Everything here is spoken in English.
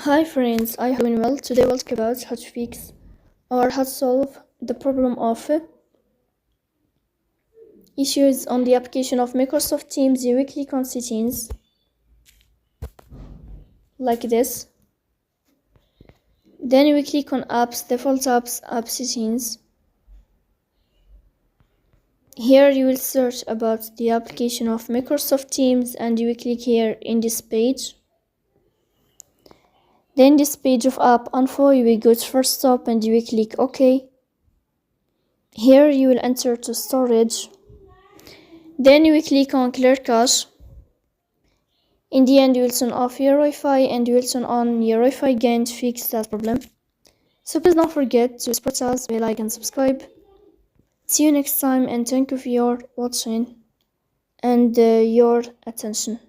Hi friends, I hope you're doing well. Today we'll talk about how to fix or how to solve the problem of issues on the application of Microsoft Teams. You will click on settings like this. Then you will click on apps, default apps, app settings. Here you will search about the application of Microsoft Teams and you will click here in this page. Then this page of app info, you will go to first stop and you will click OK. Here you will enter to storage. Then you will click on clear cache. In the end, you will turn off your Wi-Fi and you will turn on your Wi-Fi again to fix that problem. So please don't forget to support us by like and subscribe. See you next time and thank you for your watching and your attention.